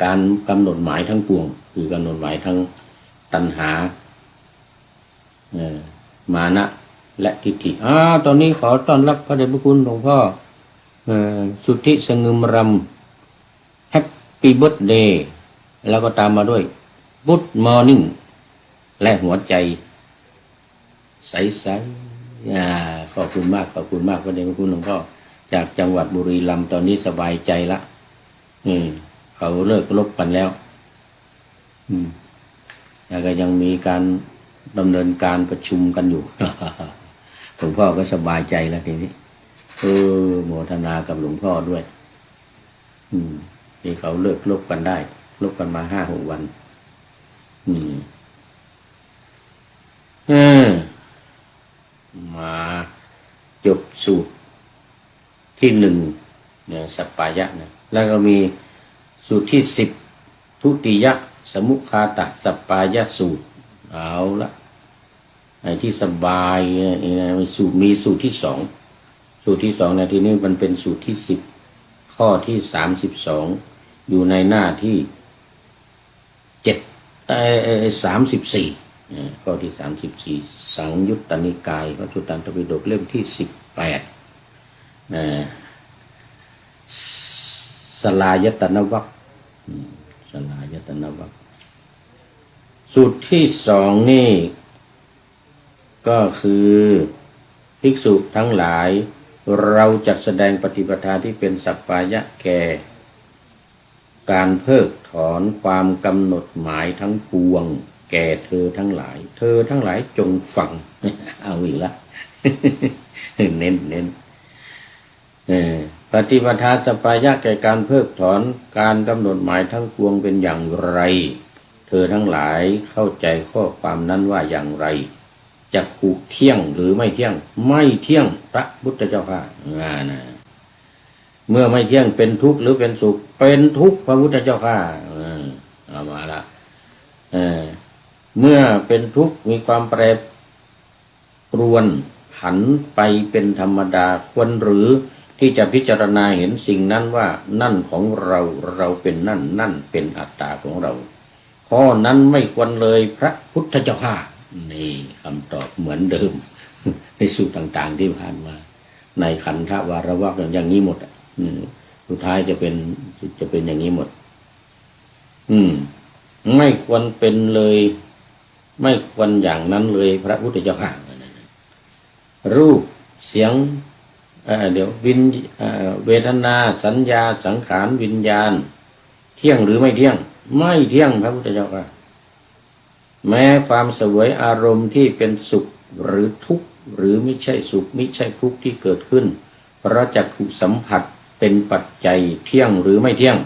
การกำหนดหมายทั้งปวงคือกำหนดหมายทั้งตัณหามานะและทิฏฐิตอนนี้ขอต้อนรับพระเดชพระคุณหลวงพ่อสุทธิสงึมรำแฮปปี้เบิร์ธเดย์แล้วก็ตามมาด้วยกู๊ดมอร์นิ่งและหัวใจใสๆขอบคุณมากพระเดชพระคุณหลวงพ่อจากจังหวัดบุรีรัมย์ตอนนี้สบายใจละเขาเลิกลบกันแล้วแล้วก็ยังมีการดำเนินการประชุมกันอยู่ หลวงพ่อก็สบายใจแล้วทีนี้โมทนากับหลวงพ่อด้วยที่เขาเลิกลบกันได้ลบกันมา5-6 วันมาจบสูตรที่1เนี่ยสัปปายะนะแล้วก็มีสูตรที่10ทุติยสมุคาตสัปปายะสูตรเอาละไอ้ที่สบายมีสูตรที่2สูตรที่2ในที่นี้มันเป็นสูตรที่10ข้อที่32อยู่ในหน้าที่34ข้อที่34สังยุตตนิกายพระสุตตันตปิฎกเล่มที่18สลายตนะวรรคสลายตนะวรรคสูตรที่2นี่ก็คือภิกษุทั้งหลายเราจัดแสดงปฏิปทาที่เป็นสัปปายะแก่การเพิกถอนความกำหนดหมายทั้งปวงแก่เธอทั้งหลายจงฟัง เอาอีกละ เน้นปฏิปทาสัปปายะแก่การเพิกถอนการกำหนดหมายทั้งปวงเป็นอย่างไรเธอทั้งหลายเข้าใจข้อความนั้นว่าอย่างไรจักขุเที่ยงหรือไม่เที่ยงไม่เที่ยงพระพุทธเจ้าค่ะนะเมื่อไม่เที่ยงเป็นทุกข์หรือเป็นสุขเป็นทุกข์พระพุทธเจ้าค่ะเอามาละเมื่อเป็นทุกข์มีความแปรปรวน ผันไปเป็นธรรมดาควรหรือที่จะพิจารณาเห็นสิ่งนั้นว่านั่นของเราเราเป็นนั่นนั่นเป็นอัตตาของเราข้อนั้นไม่ควรเลยพระพุทธเจ้าข้านี่คำตอบเหมือนเดิม ในสูตรต่างๆที่ผ่านมาในขันธวารวรรคอย่างนี้หมดสุดท้ายจะเป็นอย่างนี้หมดไม่ควรเป็นเลยไม่ควรอย่างนั้นเลยพระพุทธเจ้าข้ารูปเสียงเดี๋ยวเวทนาสัญญาสังขารวิญญาณเที่ยงหรือไม่เที่ยงไม่เที่ยงพระพุทธเจ้าข้าแม้ความเสวยอารมณ์ที่เป็นสุขหรือทุกข์หรือไม่ใช่สุขไม่ใช่ทุกข์ที่เกิดขึ้นเพราะจักขุสัมผัสเป็นปัจจัยเที่ยงหรือไม่เที่ยง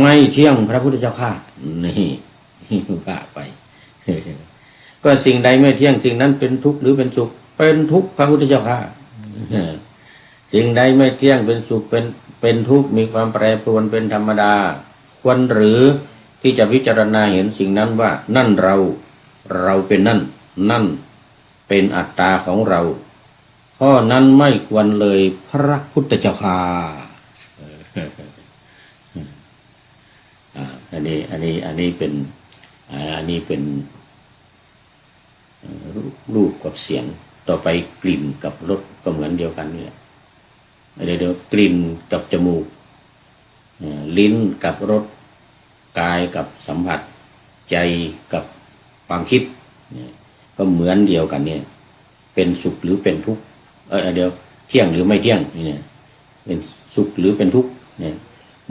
ไม่เที่ยงพระพุทธเจ้าข้านี่ว่าไป ก็สิ่งใดไม่เที่ยงสิ่งนั้นเป็นทุกข์หรือเป็นสุขเป็นทุกข์พระพุทธเจ้าข้าสิ่งใดไม่เที่ยงเป็นสุขเป็นทุกข์มีความแปรปรวนเป็นธรรมดาควรหรือที่จะพิจารณาเห็นสิ่งนั้นว่านั่นเราเป็นนั่นเป็นอัตตาของเราข้อนั้นไม่ควรเลยพระพุทธเจ้าข้าอันนี้เป็นรูปกับเสียงต่อไปกลิ่นกับรสก็เหมือนเดียวกันนี่แหละเดี๋ยวกลิ่นกับจมูกลิ้นกับรสกายกับสัมผัสใจกับความคิดก็เหมือนเดียวกันเนี่ยเป็นสุขหรือเป็นทุกข์เดี๋ยวเที่ยงหรือไม่เที่ยงเนี่ยเป็นสุขหรือเป็นทุกข์เนี่ย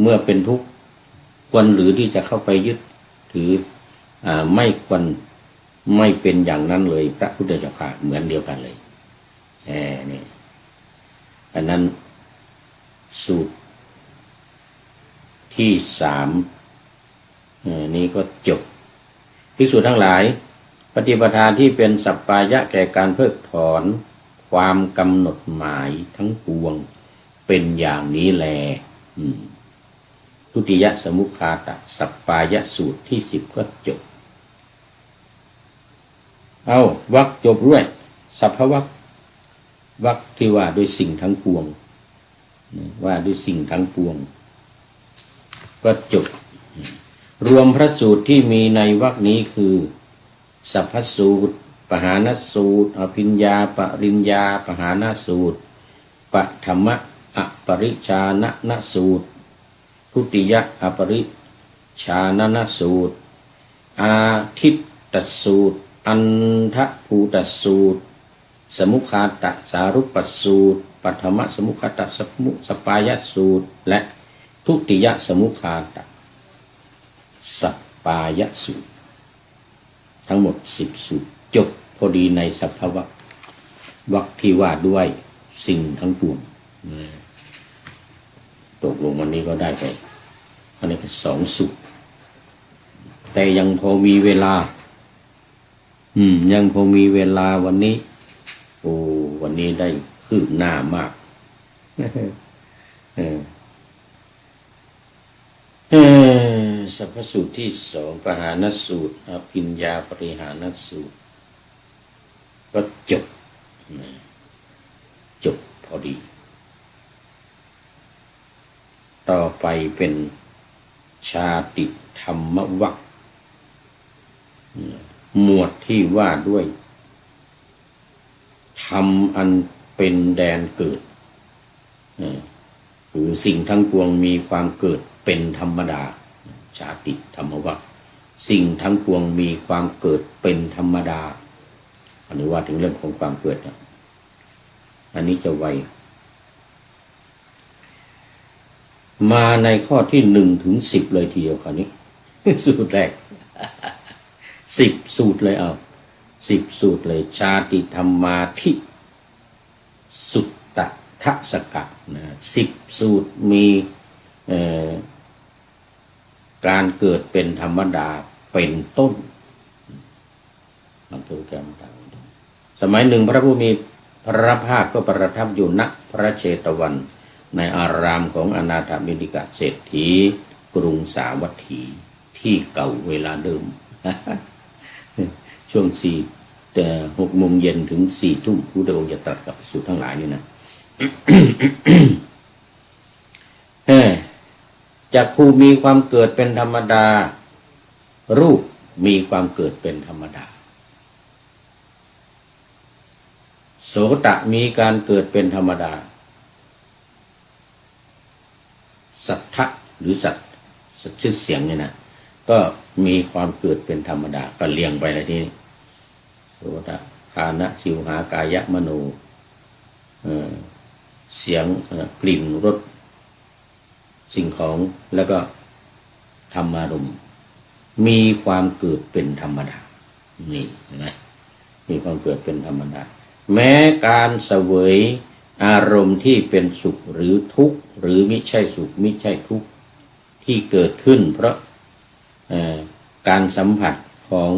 เมื่อเป็นทุกข์ควรหรือที่จะเข้าไปยึดถือไม่ควรไม่เป็นอย่างนั้นเลยพระพุทธเจ้าค่ะเหมือนเดียวกันเลยนี่อันนั้นสูตรที่3นี้ก็จบภิกษุทั้งหลายปฏิปทาที่เป็นสัปปายะแก่การเพิกถอนความกำหนดหมายทั้งปวงเป็นอย่างนี้แลทุติยสมุคาตสัปปายะสูตรที่10ก็จบเอาวรรคจบด้วยสัพพวรรควรรคที่ว่าด้วยสิ่งทั้งปวงว่าด้วยสิ่งทั้งปวงก็จบรวมพระสูตรที่มีในวรรคนี้คือสัพพสูตรปหานสูตรอภิญญาปริญญาปหานสูตรปฐมอปริชานนสูตรทุติยอปริชานนสูตรอาทิตตสูตรอันทภูตสูตรสมุคาตสารุปสูตรปฐมสมุคาตสปายสูตรและทุติยสมุคาตสปายสูตรทั้งหมด10สูตรจบพอดีในสัพพวรรควรรคที่ว่าด้วยสิ่งทั้งปวงตกลงวันนี้ก็ได้ไปอันนี้ก็2สูตรแต่ยังพอมีเวลายังพอมีเวลาวันนี้วันนี้ได้คืบหน้ามากสัพพสูตรที่2ปหานสูตรอภิญญาปริหานสูตรก็จบพอดีต่อไปเป็นชาติธรรมวรรคหมวดที่ว่าด้วยธรรมอันเป็นแดนเกิดหรือสิ่งทั้งปวงมีความเกิดเป็นธรรมดาชาติธรรมวรรคสิ่งทั้งปวงมีความเกิดเป็นธรรมดาอันนี้ว่าถึงเรื่องของความเกิดอันนี้จะไวมาในข้อที่1ถึง10เลยทีเดียวคราวนี้สูตรแรก10สูตรเลย10สูตรเลยชาติธรรมาธิสุตตทัสสกะ10สูตรมีการเกิดเป็นธรรมดาเป็นต้นมันคือการต่างสมัยหนึ่งพระผู้มีพระภาคก็ประทับอยู่ณพระเชตวันในอารามของอนาถบิณฑิกเศรษฐีกรุงสาวัตถีที่เก่าเวลาเดิม ช่วง4 แต่6 โมงเย็นถึง4 ทุ่มพระพุทธองค์จะตรัสกับภิกษุทั้งหลายนี่นะ จักขุมีความเกิดเป็นธรรมดารูปมีความเกิดเป็นธรรมดาโสตะมีการเกิดเป็นธรรมดาสัทธะหรือสัตชื่อเสียงเนี่ยนะก็มีความเกิดเป็นธรรมดาก็เรียงไปเลยทีนี้โสตะฆานะชิวหากายะมโนเสียงกลิ่นรสสิ่งของแล้วก็ธรรมารมณ์มีความเกิดเป็นธรรมดานี่เห็นไหมมีความเกิดเป็นธรรมดาแม้การเสวยอารมณ์ที่เป็นสุขหรือทุกข์หรือมิใช่สุขมิใช่ทุกข์ที่เกิดขึ้นเพราะการสัมผัสของ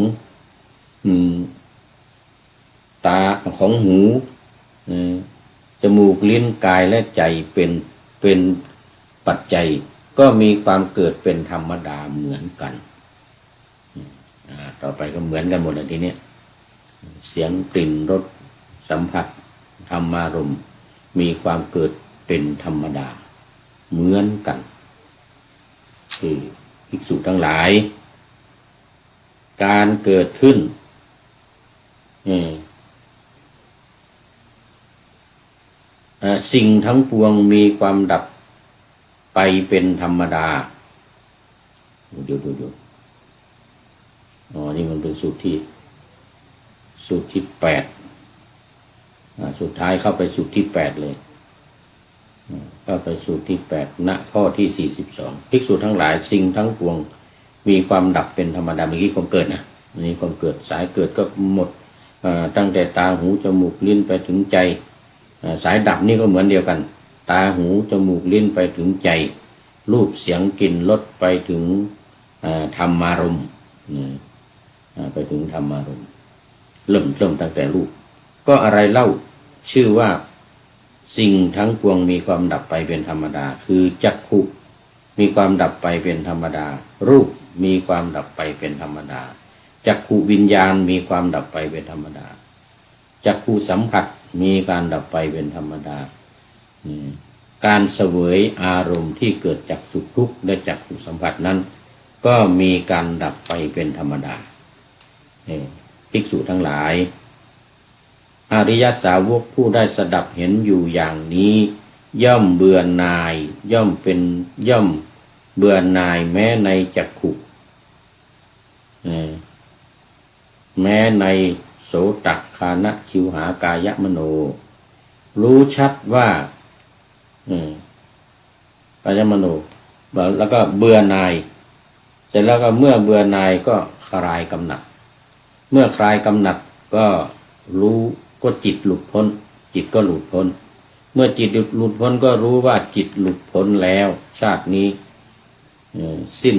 ตาของหูจมูกลิ้นกายและใจเป็นปัจจัยก็มีความเกิดเป็นธรรมดาเหมือนกันต่อไปก็เหมือนกันหมดเลยทีนี้เสียงกลิ่นรสสัมผัสธรรมารมณ์มีความเกิดเป็นธรรมดาเหมือนกันคือภิกษุทั้งหลายการเกิดขึ้นสิ่งทั้งปวงมีความดับไปเป็นธรรมดาดูนี่มันเป็นสูตรที่8สุดท้ายเข้าไปสูตรที่8เลยเข้าไปสูตรที่8ณข้อที่42ภิกษุทั้งหลายสิ่งทั้งปวงมีความดับเป็นธรรมดาเมื่อกี้ความเกิดนะนี่ความเกิดสายเกิดก็หมดตั้งแต่ตาหูจมูกลิ้นไปถึงใจสายดับนี่ก็เหมือนเดียวกันตาหูจมูกลิ้นไปถึงใจรูปเสียงกลิ่นรสไปถึงธรรมารมณ์ไปถึงธรรมารมณ์เริ่มตั้งแต่รูปก็อะไรเล่าชื่อว่าสิ่งทั้งปวงมีความดับไปเป็นธรรมดาคือจักขุมีความดับไปเป็นธรรมดารูปมีความดับไปเป็นธรรมดาจักขุวิญญาณมีความดับไปเป็นธรรมดาจักขุสัมผัสมีการดับไปเป็นธรรมดาการเสวยอารมณ์ที่เกิดจากสุขทุกข์และจักขุสัมผัสนั้นก็มีการดับไปเป็นธรรมดาภิกษุทั้งหลายอริยสาวกผู้ได้สดับเห็นอยู่อย่างนี้ย่อมเบื่อหน่ายย่อมเบื่อหน่ายแม้ในจักขุแม้ในโสตฆานะชิวหากายะมโนรู้ชัดว่ากายมโนแล้วก็เบื่อหน่ายเสร็จแล้วก็เมื่อเบื่อหน่ายก็คลายกำหนัดเมื่อคลายกำหนัดก็รู้ก็จิตหลุดพ้นจิตก็หลุดพ้นเมื่อจิตหลุดพ้นก็รู้ว่าจิตหลุดพ้นแล้วชาตินี้สิ้น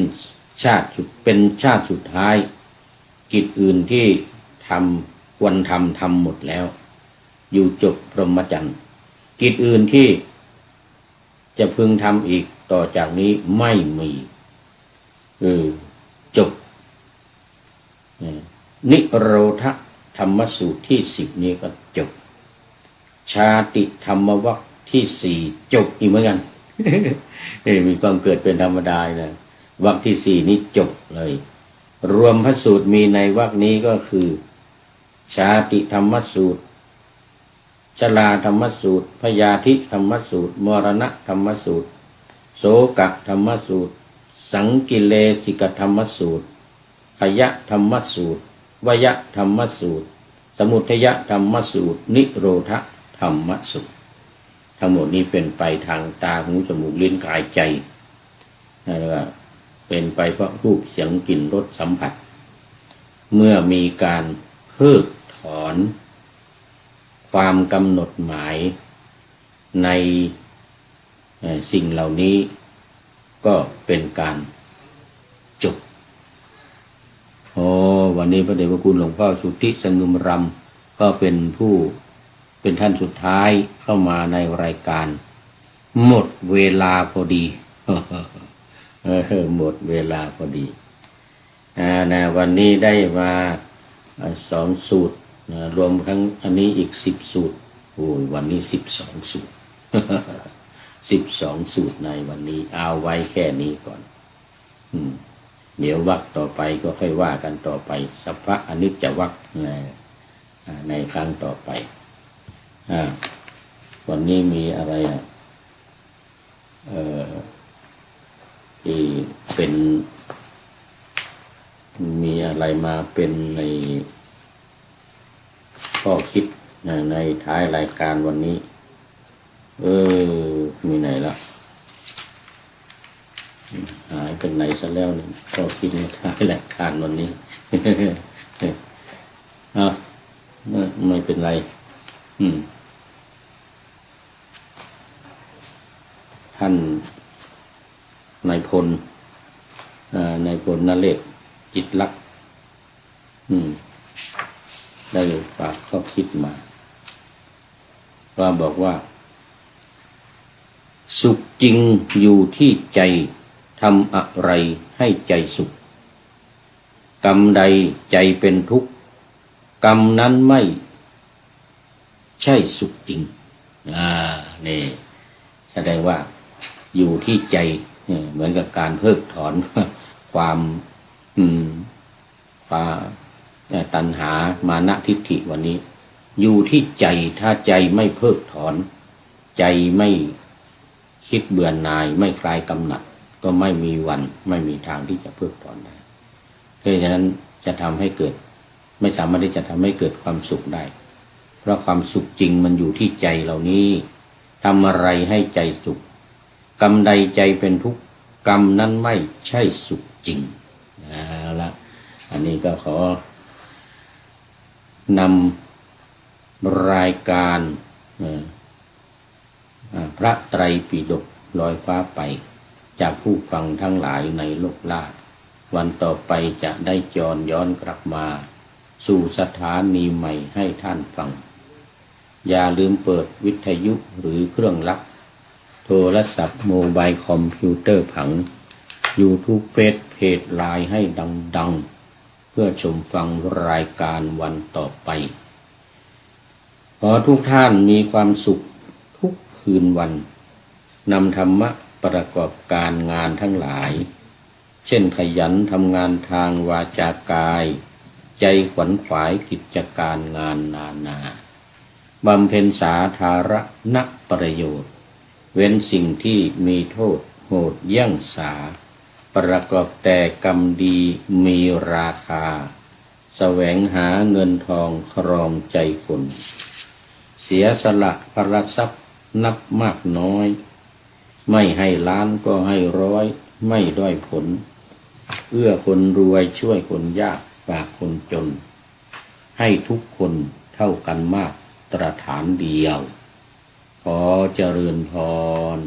ชาติเป็นชาติสุดท้ายกิจอื่นที่ควรทำหมดแล้วอยู่จบพรหมจรรย์กิจอื่นที่จะพึงทำอีกต่อจากนี้ไม่มีจบนิโรธธรรมสูตรที่10นี้ก็จบชาติธรรมวรรคที่4จบอีกเหมือนกัน มีความเกิดเป็นธรรมดานะวรรคที่4นี้จบเลยรวมพระสูตรมีในวรรคนี้ก็คือชาติธรรมสูตรชราธรรมสูตรพยาธิธรรมสูตรมรณะธรรมสูตรโสกธรรมสูตรสังกิเลสิกธรรมสูตรขยะธรรมสูตรวยธรรมสูตรสมุทัยธรรมสูตรนิโรธธรรมสูตรทั้งหมดนี้เป็นไปทางตาหูจมูกลิ้นกายใจแล้วก็เป็นไปเพราะรูปเสียงกลิ่นรสสัมผัสเมื่อมีการเพิกถอนความกำหนดหมายในสิ่งเหล่านี้ก็เป็นการจบวันนี้พระเดชพระคุณหลวงพ่อสุทธิสงึมรำก็เป็นท่านสุดท้ายเข้ามาในรายการหมดเวลาพอดี หมดเวลาพอดีวันนี้ได้มา2 สูตร รวมทั้งอันนี้อีก10 สูตรโอ้ยวันนี้12 สูตร 12 สูตรในวันนี้เอาไว้แค่นี้ก่อนเดี๋ยววรรคต่อไปก็ค่อยว่ากันต่อไปสัพพะอนิจจวรรคในครั้งต่อไปวันนี้มีอะไรที่เป็นมีอะไรมาเป็นในข้อคิดในท้ายรายการวันนี้มีไหนละหายเป็นไหนซะแล้วนี่ข้อคิดในท้ายรายการวันนี้ ไม่เป็นไรท่านนายพลนเรศจิตลักษณ์ได้ฝากข้อคิดมาว่าบอกว่าสุขจริงอยู่ที่ใจทำอะไรให้ใจสุขกรรมใดใจเป็นทุกข์กรรมนั้นไม่ใช่สุขจริงนี่แสดงว่าอยู่ที่ใจเหมือนกับการเพิกถอนความตัณหามานะทิฏฐิวันนี้อยู่ที่ใจถ้าใจไม่เพิกถอนใจไม่คิดเบื่อหน่ายไม่คลายกำหนัดก็ไม่มีวันไม่มีทางที่จะเพิกถอนได้เพราะฉะนั้นจะทำให้เกิดไม่สามารถที่จะทำให้เกิดความสุขได้เพราะความสุขจริงมันอยู่ที่ใจเหล่านี้ทำอะไรให้ใจสุขกรรมใดใจเป็นทุกข์กรรมนั้นไม่ใช่สุขจริงละอันนี้ก็ขอนำรายการพระไตรปิฎกลอยฟ้าไปจากผู้ฟังทั้งหลายในโลกล่าวันต่อไปจะได้จรย้อนกลับมาสู่สถานีใหม่ให้ท่านฟังอย่าลืมเปิดวิทยุหรือเครื่องรับโทรศัพท์โมบายคอมพิวเตอร์ผัง YouTube เฟซเพจไลน์ให้ดังๆเพื่อชมฟังรายการวันต่อไปขอทุกท่านมีความสุขทุกคืนวันนำธรรมะประกอบการงานทั้งหลายเช่นขยันทำงานทางวาจากายใจขวัญขวายกิจการงานนานาบำเพ็ญสาธารณประโยชน์เว้นสิ่งที่มีโทษโหดเยี่ยงสาประกอบแต่กรรมดีมีราคาแสวงหาเงินทองครองใจคนเสียสละพระทรัพย์นับมากน้อยไม่ให้ล้านก็ให้ร้อยไม่ด้อยผลเอื้อคนรวยช่วยคนยากฝากคนจนให้ทุกคนเท่ากันมาตรฐานเดียวขอเจริญพร